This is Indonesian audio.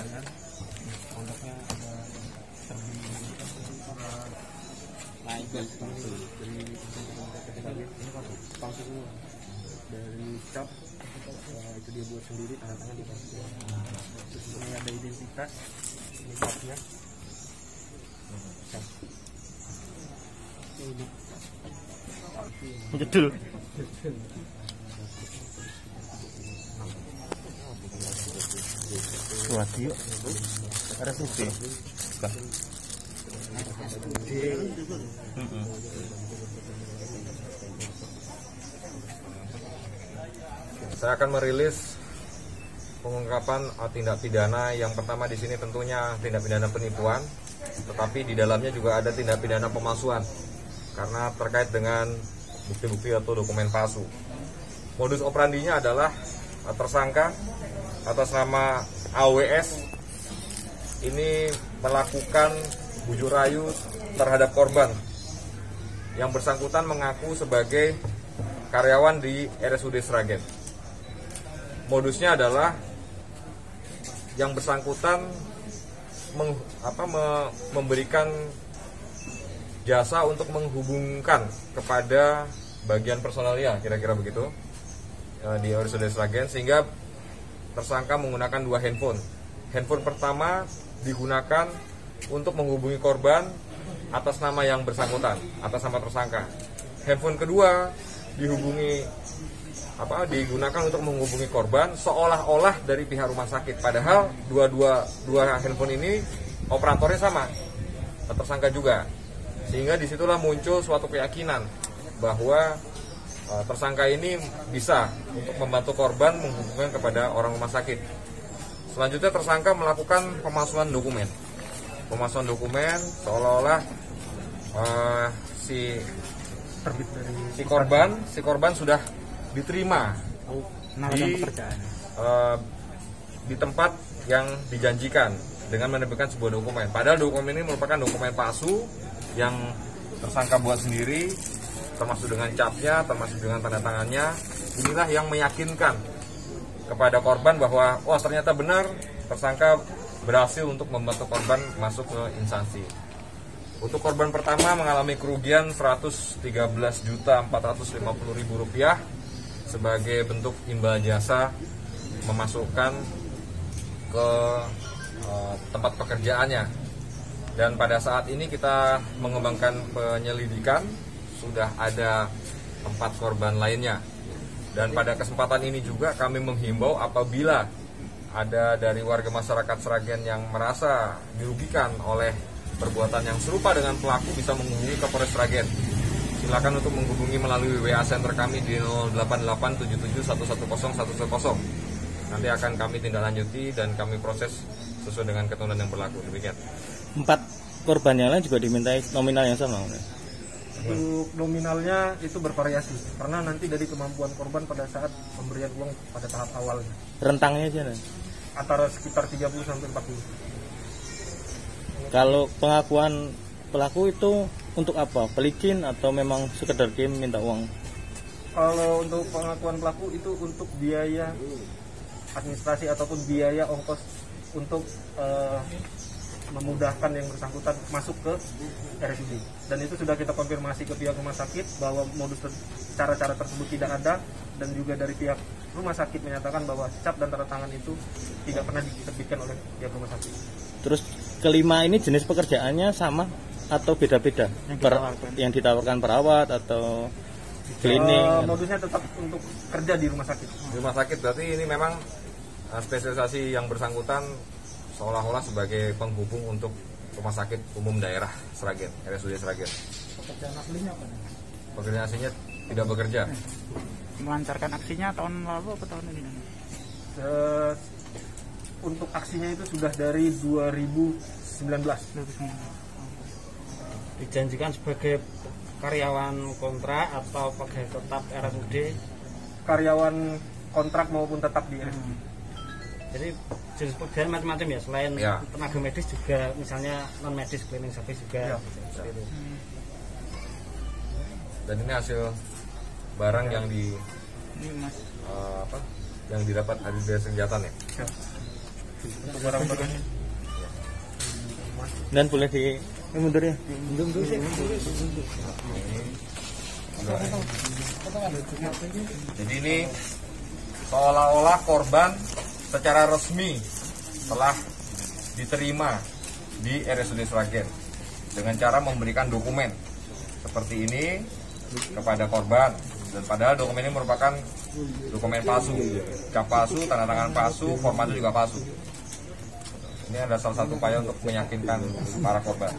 kanan, pondoknya ada naik dari palsu semua, dari cap itu dia buat sendiri, tanda tangan di palsu. Terus ini ada identitas, ini capnya. Jedul. Wadio. RSUD. Saya akan merilis pengungkapan tindak pidana. Yang pertama di sini tentunya tindak pidana penipuan, tetapi di dalamnya juga ada tindak pidana pemalsuan karena terkait dengan bukti-bukti atau dokumen palsu. Modus operandinya adalah tersangka atas nama AWS ini melakukan bujuk rayu terhadap korban. Yang bersangkutan mengaku sebagai karyawan di RSUD Sragen. Modusnya adalah yang bersangkutan memberikan jasa untuk menghubungkan kepada bagian personalia, kira-kira begitu, di RSUD Sragen, sehingga tersangka menggunakan 2 handphone. Handphone pertama digunakan untuk menghubungi korban atas nama yang bersangkutan, atas nama tersangka. Handphone kedua digunakan untuk menghubungi korban seolah-olah dari pihak rumah sakit, padahal dua handphone ini operatornya sama, tersangka juga. Sehingga disitulah muncul suatu keyakinan bahwa tersangka ini bisa untuk membantu korban menghubungkan kepada orang rumah sakit. Selanjutnya tersangka melakukan pemalsuan dokumen. Pemalsuan dokumen seolah-olah si korban sudah diterima di tempat yang dijanjikan dengan menerbitkan sebuah dokumen. Padahal dokumen ini merupakan dokumen palsu yang tersangka buat sendiri, termasuk dengan capnya, termasuk dengan tanda tangannya. Inilah yang meyakinkan kepada korban bahwa ternyata benar tersangka berhasil untuk membantu korban masuk ke instansi. Untuk korban pertama mengalami kerugian Rp113.450.000 sebagai bentuk imbal jasa memasukkan ke tempat pekerjaannya. Dan pada saat ini kita mengembangkan penyelidikan, sudah ada 4 korban lainnya. Dan pada kesempatan ini juga kami menghimbau apabila ada dari warga masyarakat Sragen yang merasa dirugikan oleh perbuatan yang serupa dengan pelaku, bisa menghubungi ke Polres Sragen. Silakan untuk menghubungi melalui WA center kami di 08877110110. Nanti akan kami tindak lanjuti dan kami proses sesuai dengan ketentuan yang berlaku. Demikian. 4 korban yang lain juga dimintai nominal yang sama. Untuk nominalnya itu bervariasi karena nanti dari kemampuan korban pada saat pemberian uang pada tahap awalnya. Rentangnya aja antara sekitar 30 sampai 40. Kalau pengakuan pelaku itu untuk apa? Pelicin atau memang sekedar game minta uang? Kalau untuk pengakuan pelaku itu untuk biaya administrasi ataupun biaya ongkos untuk memudahkan yang bersangkutan masuk ke RSUD. Dan itu sudah kita konfirmasi ke pihak rumah sakit bahwa modus cara-cara tersebut tidak ada, dan juga dari pihak rumah sakit menyatakan bahwa cap dan tanda tangan itu tidak pernah diterbitkan oleh pihak rumah sakit. Terus kelima ini jenis pekerjaannya sama atau beda-beda? Yang ditawarkan perawat atau cleaning? Modusnya tetap untuk kerja di rumah sakit. Di rumah sakit berarti ini memang spesialisasi yang bersangkutan seolah-olah sebagai penghubung untuk rumah sakit umum daerah Sragen, RSUD Sragen. Pekerjaan aslinya apa? Pekerjaan aslinya tidak bekerja. Melancarkan aksinya tahun lalu atau tahun ini? Untuk aksinya itu sudah dari 2019. Dijanjikan sebagai karyawan kontrak atau pegawai tetap RSUD? Karyawan kontrak maupun tetap di RSUD. Jadi jenis pekerjaan macam-macam ya, selain tenaga medis juga, misalnya non medis, cleaning service juga. Dan ini hasil barang yang yang didapat dari senjata nih. untuk barang-barangnya. Dan boleh di mundur ya. Jadi ini seolah-olah korban secara resmi telah diterima di RSUD Sragen dengan cara memberikan dokumen seperti ini kepada korban, dan padahal dokumen ini merupakan dokumen palsu, cap palsu, tanda tangan palsu, formatnya juga palsu. Ini adalah salah satu upaya untuk meyakinkan para korban.